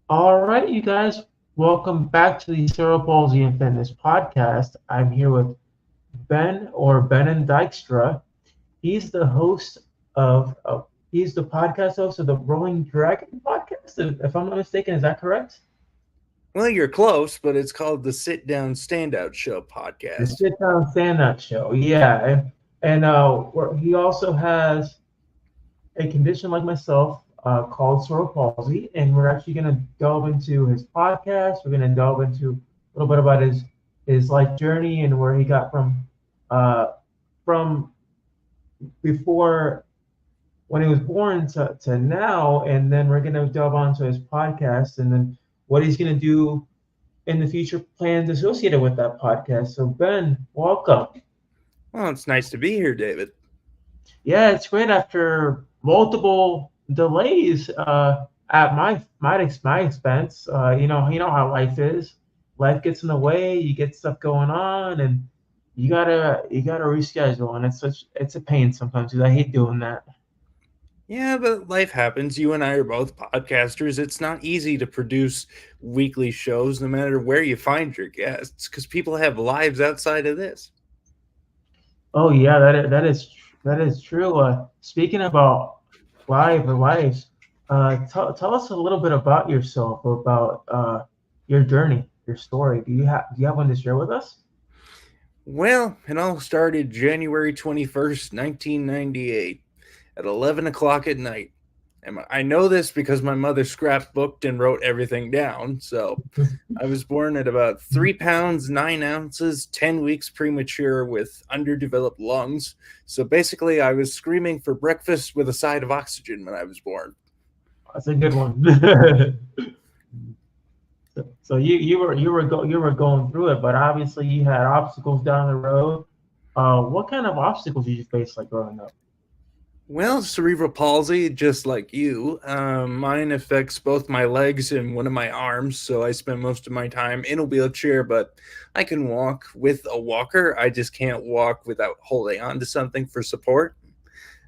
All right, you guys, welcome back to the Cerebral Palsy and Fitness podcast. I'm here with Ben or Ben and Dykstra. He's the host he's the podcast host of the Rolling Dragon podcast. If I'm not mistaken, is that correct? Well, you're close, but it's called the Sit Down Standout Show The podcast. Sit Down Stand Up Show. Yeah, he also has a condition like myself called cerebral palsy, and we're actually going to delve into his podcast. We're going to delve into a little bit about his life journey and where he got uh, from before when he was born to now, and then we're going to delve onto his podcast and then what he's going to do in the future plans associated with that podcast. So Ben, welcome. Well, it's nice to be here, David. Yeah, it's great after multiple delays at my expense. You know how life is. Life gets in the way. You get stuff going on, and you gotta reschedule, and it's a pain sometimes because I hate doing that. Yeah, but life happens. You and I are both podcasters. It's not easy to produce weekly shows no matter where you find your guests because people have lives outside of this. Oh yeah, that is true. Speaking about lives, tell us a little bit about yourself, about your journey, your story. Do you have one to share with us? Well, it all started January 21st, 1998, at 11 o'clock at night. And I know this because my mother scrapbooked and wrote everything down. So I was born at about 3 pounds, 9 ounces, 10 weeks premature with underdeveloped lungs. So basically, I was screaming for breakfast with a side of oxygen when I was born. That's a good one. So you were going through it, but obviously you had obstacles down the road. What kind of obstacles did you face like growing up? Well, cerebral palsy, just like you, mine affects both my legs and one of my arms. So I spend most of my time in a wheelchair, but I can walk with a walker. I just can't walk without holding on to something for support.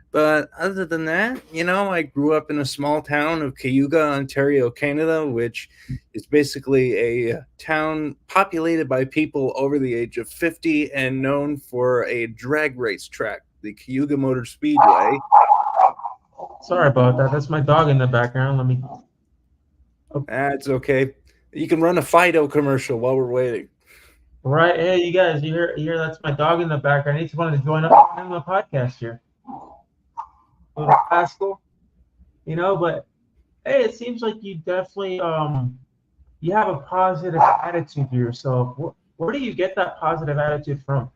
But other than that, I grew up in a small town of Cayuga, Ontario, Canada, which is basically a town populated by people over the age of 50 and known for a drag race track, the Cayuga Motor Speedway. Sorry about that. That's my dog in the background. Let me. Oh, That's okay. You can run a Fido commercial while we're waiting. right, hey, you guys, you hear? That's my dog in the background. He just wanted to join up in the podcast here. Little rascal, But hey, it seems like you definitely you have a positive attitude to yourself. Where do you get that positive attitude from?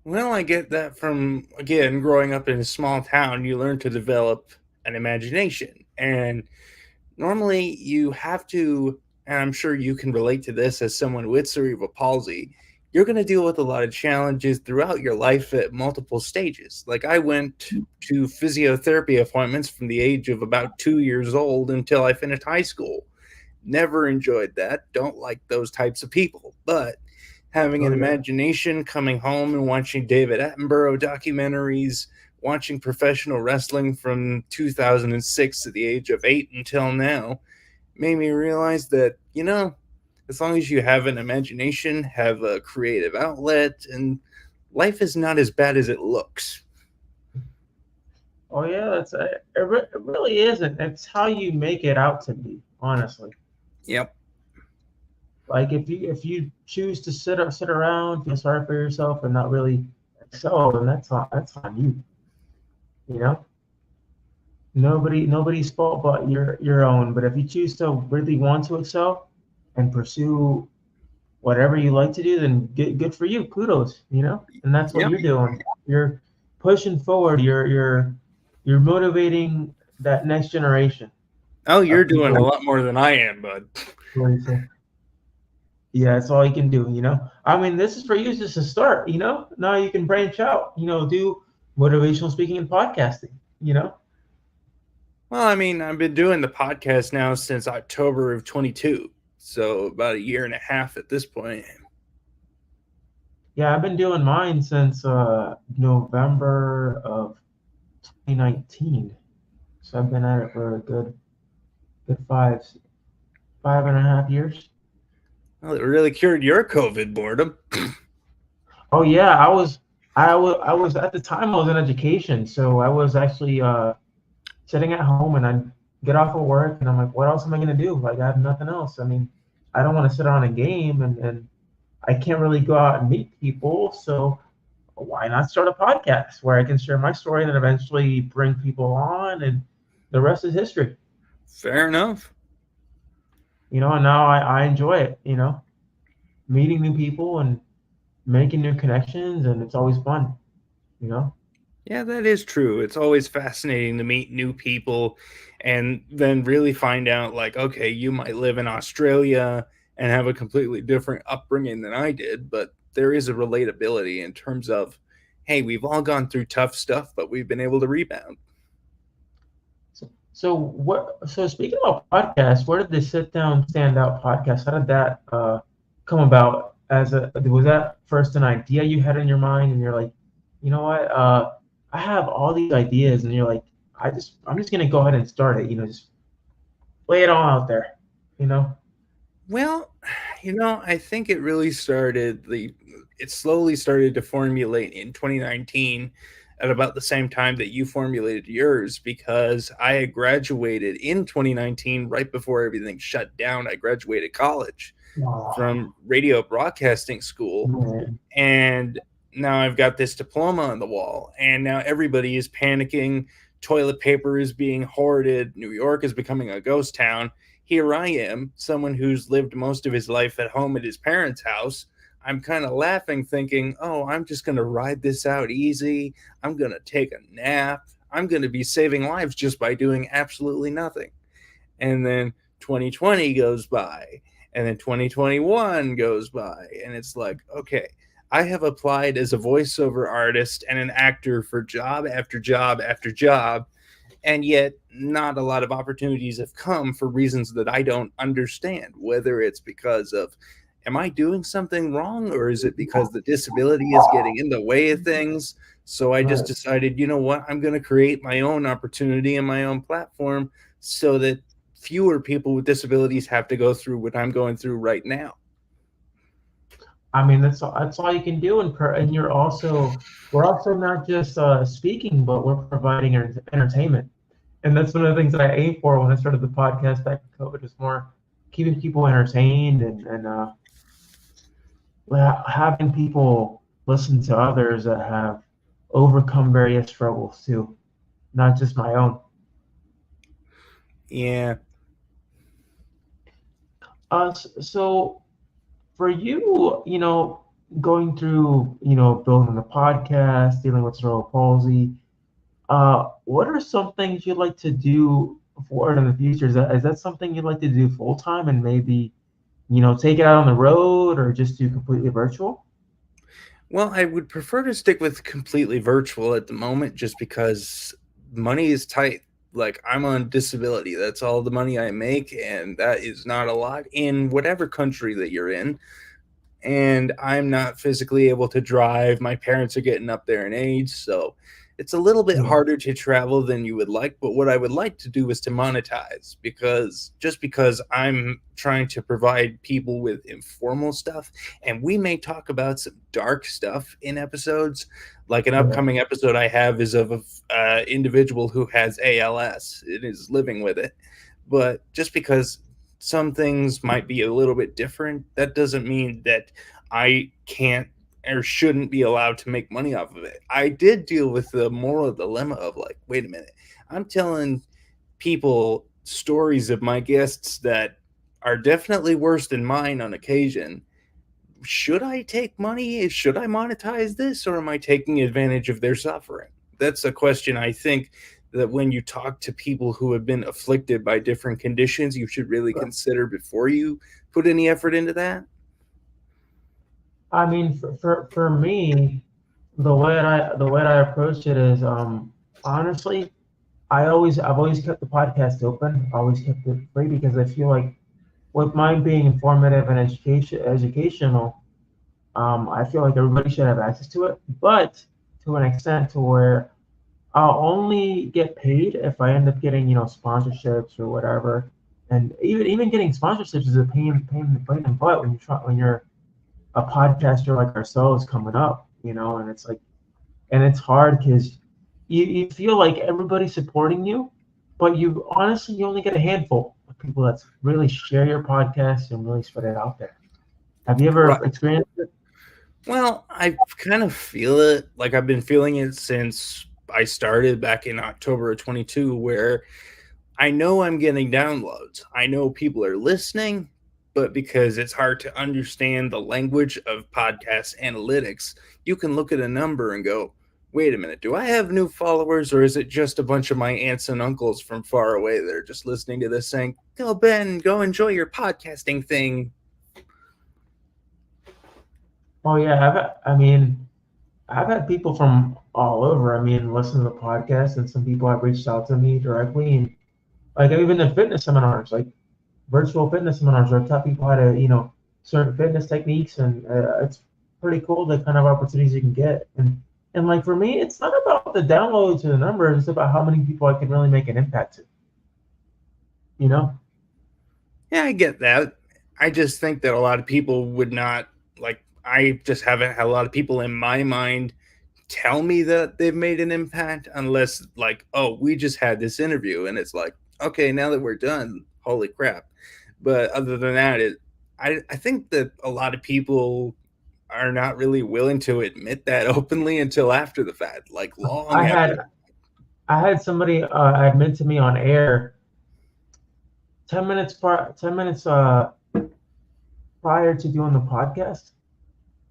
Well, I get that from, again, growing up in a small town, you learn to develop an imagination. And normally you have to, and I'm sure you can relate to this as someone with cerebral palsy, you're going to deal with a lot of challenges throughout your life at multiple stages. Like I went to physiotherapy appointments from the age of about 2 years old until I finished high school. Never enjoyed that. Don't like those types of people. But having Oh an yeah. imagination, coming home and watching David Attenborough documentaries, watching professional wrestling from 2006 to the age of 8 until now, made me realize that, as long as you have an imagination, have a creative outlet, and life is not as bad as it looks. Oh yeah, it really isn't. It's how you make it out to be, honestly. Yep. Like if you choose to sit around, feel sorry for yourself, and not really excel, then that's on you. You know, nobody's fault but your own. But if you choose to really want to excel and pursue whatever you like to do, then good for you. Kudos. And that's what Yep. you're doing. You're pushing forward. You're motivating that next generation Oh, you're of doing a people. lot more than I am, bud. Yeah, that's all you can do. I mean, this is for you just to start. Now you can branch out, do motivational speaking and podcasting. Well, I mean, I've been doing the podcast now since October of 22, so about a year and a half at this point. Yeah, I've been doing mine since November of 2019. So I've been at it for a good 5. 5.5 years. Well, it really cured your COVID boredom. Oh yeah, I was at the time I was in education, so I was actually sitting at home and I'd get off of work and I'm like, what else am I gonna do? Like I have nothing else. I mean, I don't want to sit on a game and I can't really go out and meet people, so why not start a podcast where I can share my story and then eventually bring people on and the rest is history. Fair enough. And now I enjoy it, meeting new people and making new connections and it's always fun, you know. Yeah, that is true. It's always fascinating to meet new people and then really find out, like, okay, you might live in Australia and have a completely different upbringing than I did, but there is a relatability in terms of, hey, we've all gone through tough stuff, but we've been able to rebound. So speaking about podcasts, where did the Sit Down Stand Out podcast? How did that come about? Was that first an idea you had in your mind, and you're like, you know what, I have all these ideas, and you're like, I'm just gonna go ahead and start it. Just lay it all out there. You know. Well, I think it slowly started to formulate in 2019 at about the same time that you formulated yours, because I had graduated in 2019 right before everything shut down. I graduated college Oh, from radio broadcasting school, man. and now I've got this diploma on the wall, and now everybody is panicking. Toilet paper is being hoarded. New York is becoming a ghost town. Here I am, someone who's lived most of his life at home at his parents' house. I'm kind of laughing, thinking, oh, I'm just going to ride this out easy. I'm going to take a nap. I'm going to be saving lives just by doing absolutely nothing. And then 2020 goes by, and then 2021 goes by, and it's like, okay, I have applied as a voiceover artist and an actor for job after job after job, and yet not a lot of opportunities have come for reasons that I don't understand. Whether it's because of, am I doing something wrong, or is it because the disability is getting in the way of things? So I just Right. decided, you know what, I'm going to create my own opportunity and my own platform so that fewer people with disabilities have to go through what I'm going through right now. I mean, that's all you can do, and we're also not just speaking, but we're providing entertainment, and that's one of the things that I aim for when I started the podcast back in COVID. Was more keeping people entertained and having people listen to others that have overcome various struggles too, not just my own. Yeah. So for you, going through, building the podcast, dealing with cerebral palsy, what are some things you'd like to do for it in the future? Is that something you'd like to do full time and maybe, take it out on the road or just do completely virtual? Well, I would prefer to stick with completely virtual at the moment just because money is tight. Like, I'm on disability. That's all the money I make, and that is not a lot in whatever country that you're in. And I'm not physically able to drive. My parents are getting up there in age, so it's a little bit Yeah. harder to travel than you would like. But what I would like to do is to monetize, because I'm trying to provide people with informal stuff, and we may talk about some dark stuff in episodes. Like, an Yeah. upcoming episode I have is of an individual who has ALS. It is living with it, but just because some things might be a little bit different, that doesn't mean that I can't or shouldn't be allowed to make money off of it. I did deal with the moral dilemma of, like, wait a minute, I'm telling people stories of my guests that are definitely worse than mine on occasion. Should I take money? Should I monetize this, or am I taking advantage of their suffering? That's a question I think that when you talk to people who have been afflicted by different conditions, you should really consider before you put any effort into that. I mean, for me, the way I approach it is, honestly, I've always kept the podcast open, always kept it free because I feel like with mine being informative and educational, I feel like everybody should have access to it, but to an extent to where I'll only get paid if I end up getting, sponsorships or whatever. And even getting sponsorships is a pain in the butt when you're a podcaster like ourselves coming up, and it's like, and it's hard because you feel like everybody's supporting you, but you honestly you only get a handful of people that really share your podcast and really spread it out there. Have you ever Right. experienced it? Well, I kind of feel it. Like I've been feeling it since I started back in October of 22, where I know I'm getting downloads. I know people are listening, but because it's hard to understand the language of podcast analytics, you can look at a number and go, wait a minute, do I have new followers, or is it just a bunch of my aunts and uncles from far away that are just listening to this saying, go, Ben, go enjoy your podcasting thing? Oh yeah, I've had people from all over. Listen to the podcast, and some people have reached out to me directly, and like even in fitness seminars, like virtual fitness seminars, where I taught people how to, certain fitness techniques, and it's pretty cool the kind of opportunities you can get. And like for me, it's not about the downloads or the numbers; it's about how many people I can really make an impact to. Yeah, I get that. I just think that a lot of people would not, like, I just haven't had a lot of people in my mind tell me that they've made an impact unless, like, oh, we just had this interview and it's like, okay, now that we're done, holy crap. But other than that, I think that a lot of people are not really willing to admit that openly until after the fact, like long I after. had I had somebody admit to me on air 10 minutes prior to doing the podcast.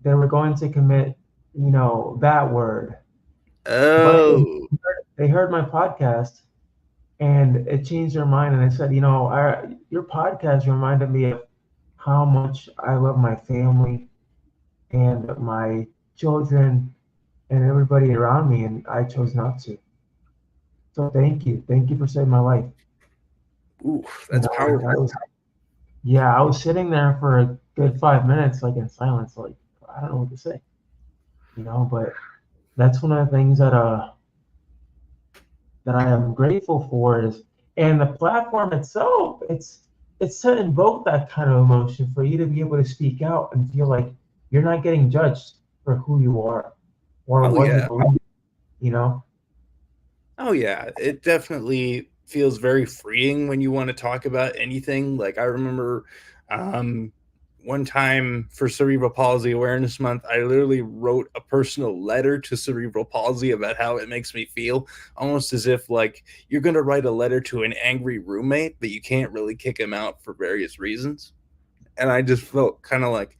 They were going to commit, that word, but Oh, they heard my podcast and it changed their mind. And they said, your podcast reminded me of how much I love my family and my children and everybody around me, and I chose not to. So thank you for saving my life. oof, You that's know, and powerful. I was sitting there for a good 5 minutes, like in silence, like I don't know what to say, but that's one of the things that I am grateful for is, and the platform itself, it's to invoke that kind of emotion for you to be able to speak out and feel like you're not getting judged for who you are or Oh, what you yeah. believe, you know? Oh yeah, it definitely feels very freeing when you want to talk about anything. Like I remember um one time for Cerebral Palsy Awareness Month, I literally wrote a personal letter to Cerebral Palsy about how it makes me feel, almost as if like you're going to write a letter to an angry roommate, but you can't really kick him out for various reasons. And I just felt kind of like,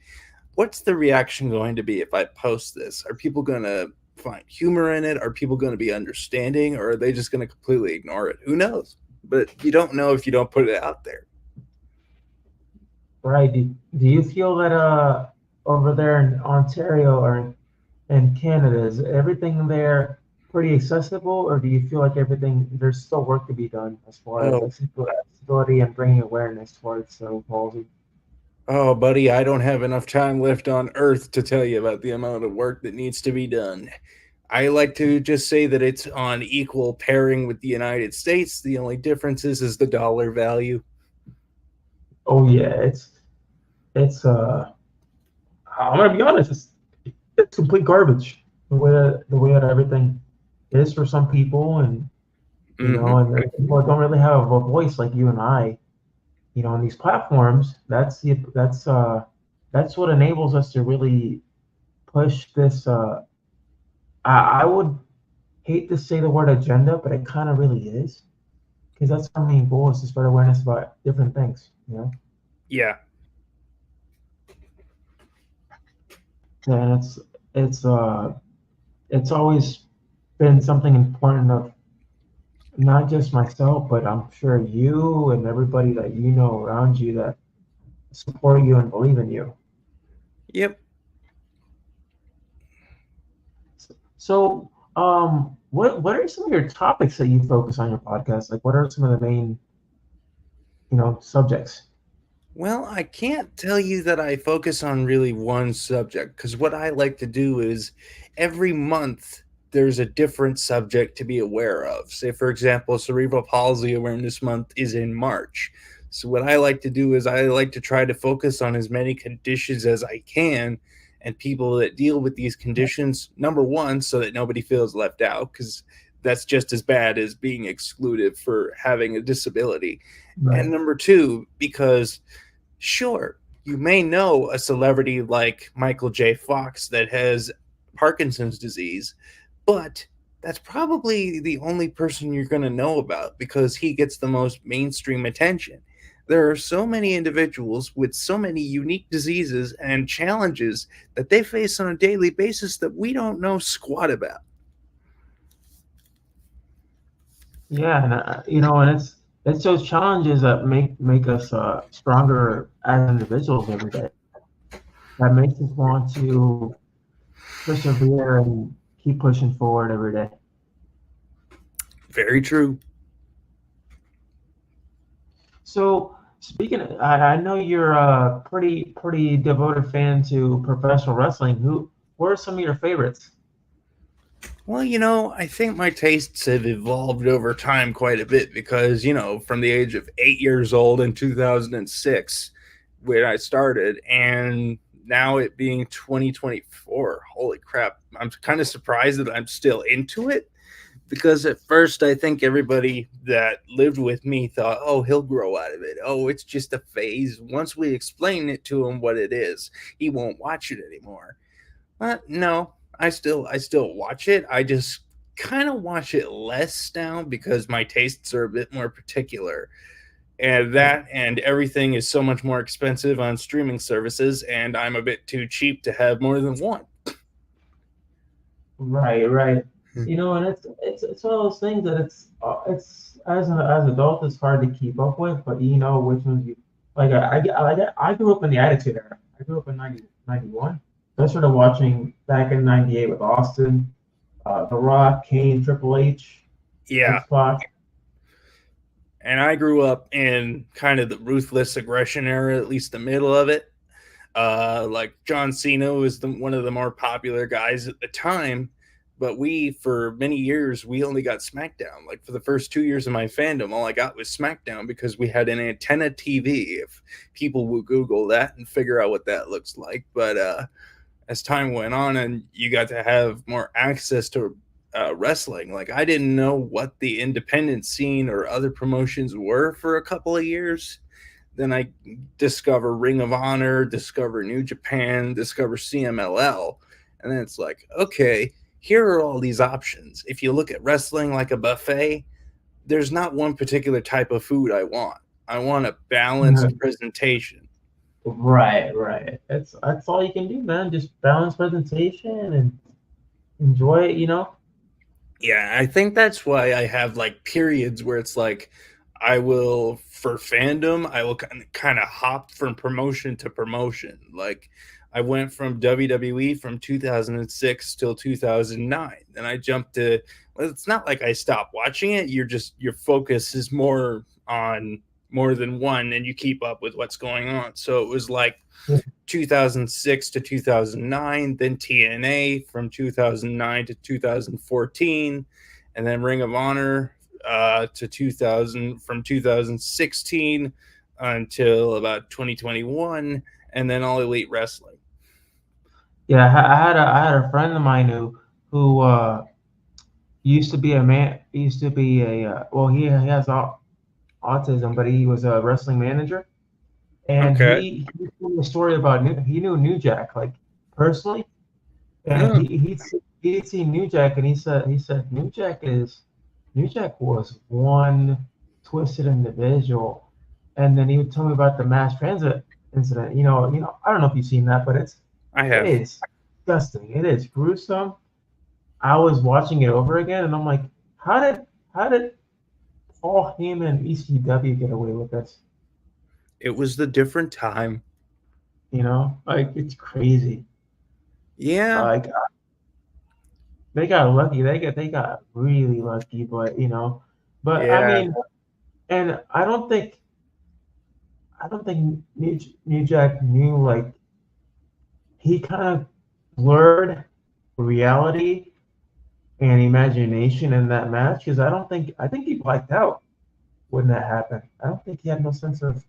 what's the reaction going to be if I post this? Are people going to find humor in it? Are people going to be understanding, or are they just going to completely ignore it? Who knows? But you don't know if you don't put it out there. Right. Do you feel that over there in Ontario or in Canada, is everything there pretty accessible, or do you feel like everything there's still work to be done as far as Oh, accessibility and bringing awareness towards cerebral palsy? oh, buddy, I don't have enough time left on Earth to tell you about the amount of work that needs to be done. I like to just say that it's on equal pairing with the United States. The only difference is the dollar value. Oh yeah, it's I'm gonna be honest, it's complete garbage the way that everything is for some people, and Mm-hmm. and the people that don't really have a voice like you and I, on these platforms. That's what enables us to really push this. I would hate to say the word agenda, but it kind of really is, because that's our main goal is to spread awareness about different things. Yeah. And it's uh it's always been something important of not just myself, but I'm sure you and everybody that you know around you that support you and believe in you. Yep. So, what are some of your topics that you focus on your podcast? Like, what are some of the main, subjects? Well, I can't tell you that I focus on really one subject because what I like to do is every month there's a different subject to be aware of. Say, for example, Cerebral Palsy Awareness Month is in March. So what I like to do is I like to try to focus on as many conditions as I can and people that deal with these conditions, number one, so that nobody feels left out, because that's just as bad as being excluded for having a disability. And Right. number two, because sure, you may know a celebrity like Michael J. Fox that has Parkinson's disease, but that's probably the only person you're going to know about because he gets the most mainstream attention. There are so many individuals with so many unique diseases and challenges that they face on a daily basis that we don't know squat about. Yeah, and and it's those challenges that make us stronger as individuals every day. That makes us want to persevere and keep pushing forward every day. Very true. So speaking, I know you're a pretty devoted fan to professional wrestling. What are some of your favorites? Well, I think my tastes have evolved over time quite a bit because, from the age of 8 years old in 2006, when I started, and now it being 2024, holy crap, I'm kind of surprised that I'm still into it because at first I think everybody that lived with me thought, oh, he'll grow out of it. Oh, it's just a phase. Once we explain it to him what it is, he won't watch it anymore. But no, I still watch it. I just kind of watch it less now because my tastes are a bit more particular. And that and everything is so much more expensive on streaming services, and I'm a bit too cheap to have more than one. Right, right. And it's one of those things that it's as adults it's hard to keep up with, but you know which ones you like. I grew up in the Attitude Era. I grew up in 91. I started watching back in '98 with Austin, The Rock, Kane, Triple H, Yeah. X Pac. And I grew up in kind of the ruthless aggression era, at least the middle of it. Like John Cena was one of the more popular guys at the time, but for many years we only got SmackDown. Like for the first 2 years of my fandom, all I got was SmackDown because we had an antenna TV. If people will Google that and figure out what that looks like, but as time went on and you got to have more access to wrestling, like I didn't know what the independent scene or other promotions were for a couple of years. Then I discover Ring of Honor, discover New Japan, discover CMLL. And then it's like, okay, here are all these options. If you look at wrestling like a buffet, there's not one particular type of food I want. I want a balanced presentation. Right, right. That's all you can do, man. Just balance presentation and enjoy it. Yeah, I think that's why I have like periods where it's like I will for fandom, I will kind of hop from promotion to promotion. Like I went from WWE from 2006 till 2009. Then I jumped to well, it's not like I stopped watching it. Your focus is more on more than one and you keep up with what's going on. So it was like 2006 to 2009, then TNA from 2009 to 2014, and then Ring of Honor to 2000 from 2016 until about 2021, and then All Elite Wrestling. Yeah, I had a friend of mine who used to be a man. Used to be well, he has autism, but he was a wrestling manager, and Okay. he told me a story about he knew New Jack like personally, and Oh, he'd seen New Jack, and he said New Jack was one twisted individual, and then he would tell me about the mass transit incident. I don't know if you've seen that, but I it have. is disgusting. It is gruesome. I was watching it over again, and I'm like, how did Paul Heyman and ECW get away with this? It was the different time. Like it's crazy. Yeah. Like they got lucky. They got really lucky, but I Yeah. mean, and I don't think New Jack knew like he kind of blurred reality and imagination in that match because I think he blacked out. when that happened. I don't think he had no sense of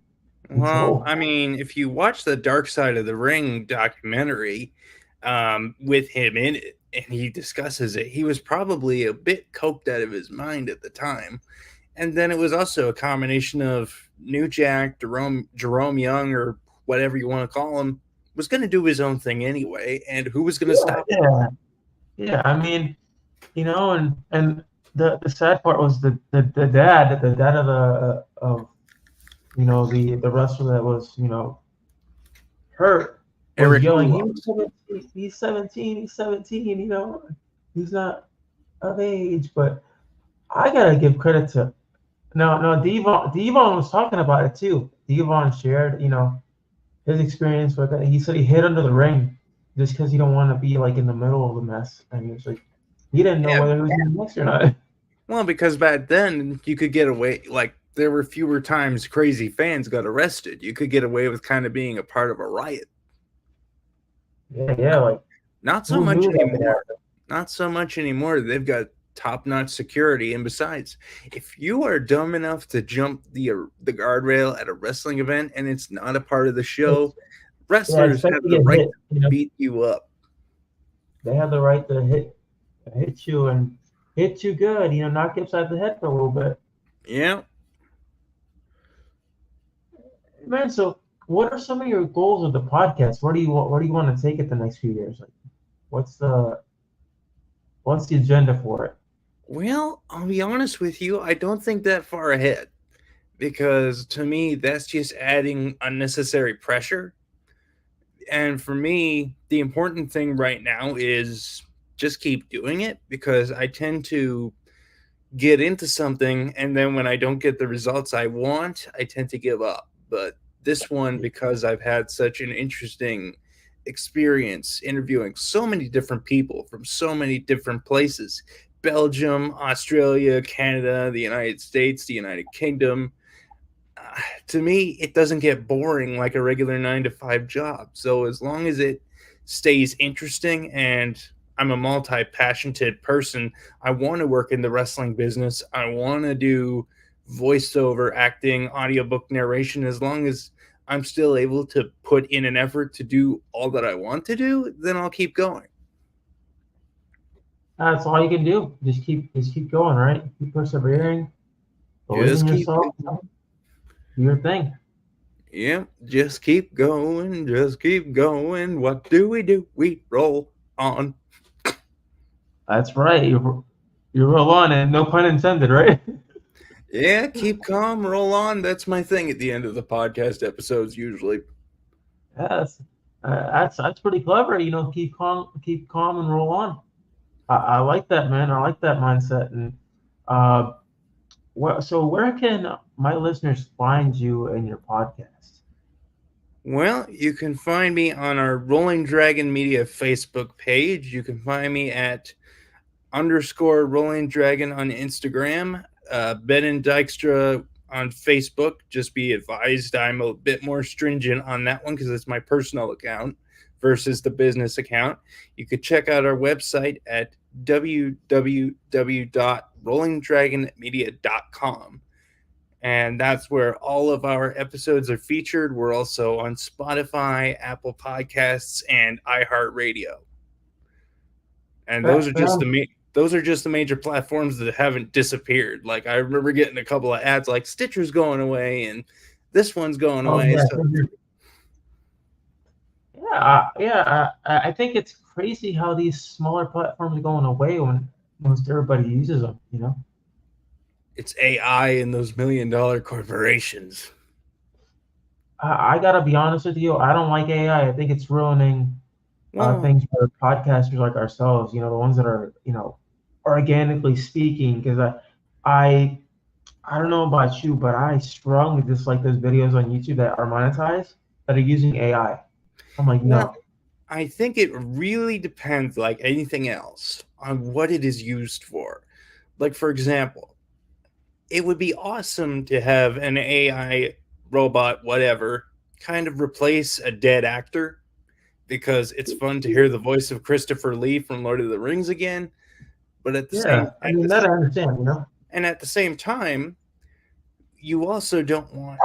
Well, control. I mean, if you watch the Dark Side of the Ring documentary with him in it, and he discusses it, he was probably a bit coked out of his mind at the time. And then it was also a combination of New Jack, Jerome Young, or whatever you want to call him, was going to do his own thing anyway, and who was going to Yeah, stop him? yeah, yeah. I mean, and the sad part was the dad of the wrestler that was hurt was Eric yelling, Gulofs. he's 17, he's 17, he's not of age. But I gotta give credit to no Devon was talking about it too. Devon shared, his experience with it. He said he hid under the ring just because he don't want to be like in the middle of the mess. And he was like, he didn't know Yeah, whether he was in the mess or not. well, because back then you could get away, like, there were fewer times crazy fans got arrested. You could get away with kind of being a part of a riot. Yeah, yeah, like Not so who much knew that could anymore. happen? Not so much anymore. They've got top-notch security, and besides, if you are dumb enough to jump the guardrail at a wrestling event and it's not a part of the show, Yeah, wrestlers expect have to the get right hit. to beat you up. They have the right to hit you and hit you good. Knock you upside the head for a little bit. Yeah. Man, so what are some of your goals of the podcast? Where do you want to take it the next few years? Like, what's the what's the agenda for it? Well, I'll be honest with you, I don't think that far ahead because to me that's just adding unnecessary pressure. And for me, the important thing right now is just keep doing it because I tend to get into something and then when I don't get the results I want, I tend to give up. But this one, because I've had such an interesting experience interviewing so many different people from so many different places, Belgium, Australia, Canada, the United States, the United Kingdom, to me, it doesn't get boring like a regular 9 to 5 job. So as long as it stays interesting and I'm a multi passionate person, I want to work in the wrestling business. I want to do voiceover acting, audiobook narration. As long as I'm still able to put in an effort to do all that I want to do, then I'll keep going. That's all you can do. Just keep going, right? Keep persevering, believe in Just keep yourself, going. do your thing. Yeah, just keep going. Just keep going. What do? We roll on. That's right. You roll on, and no pun intended, right? Yeah, keep calm, roll on. That's my thing at the end of the podcast episodes usually. Yes, that's pretty clever. Keep calm and roll on. I like that, man. I like that mindset. And uh, so where can my listeners find you and your podcast? Well, you can find me on our Rolling Dragon Media Facebook page. You can find me at underscore Rolling Dragon on Instagram, Ben Dykstra on Facebook. Just be advised, I'm a bit more stringent on that one because it's my personal account versus the business account. You could check out our website at www.rollingdragonmedia.com. And that's where all of our episodes are featured. We're also on Spotify, Apple Podcasts, and iHeartRadio. And those are just the major platforms that haven't disappeared. Like I remember getting a couple of ads like Stitcher's going away and this one's going Oh away. yeah, So yeah. I think it's crazy how these smaller platforms are going away when most everybody uses them. it's AI and those $1 million corporations. I gotta be honest with you. I don't like AI. I think it's ruining Well, things for podcasters like ourselves. The ones that are organically speaking. Because I I don't know about you, but I strongly dislike those videos on YouTube that are monetized that are using AI. I'm like, well, no. I think it really depends, like anything else, on what it is used for. Like, for example, it would be awesome to have an AI robot, whatever, kind of replace a dead actor because it's fun to hear the voice of Christopher Lee from Lord of the Rings again. But Yeah, I mean that I understand. at the same time, you also don't want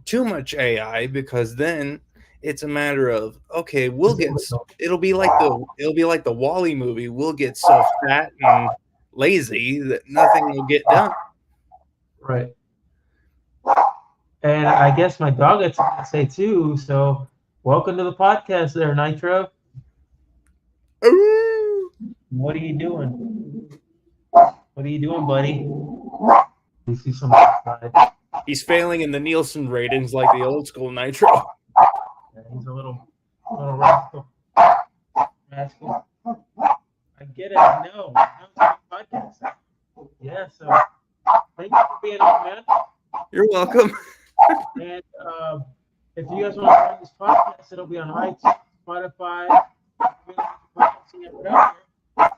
too much AI, because then it's a matter of, okay, it'll be like the Wall-E movie. We'll get so fat and lazy that nothing will get done. Right. And I guess my dog had something to say too. So welcome to the podcast there, Knightro. What are you doing? What are you doing, buddy? You see something outside. He's failing in the Nielsen ratings like the old school Knightro. Yeah, he's a little rascal. Rascal. I get it. I know. It's a podcast. Yeah. So thank you for being on, man. You're welcome. And if you guys want to find this podcast, it'll be on iTunes, Spotify,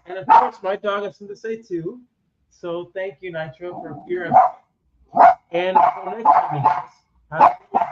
and of course, my dog has something to say too. So thank you, Knightro, for appearing. And until next time, guys. Have a good one.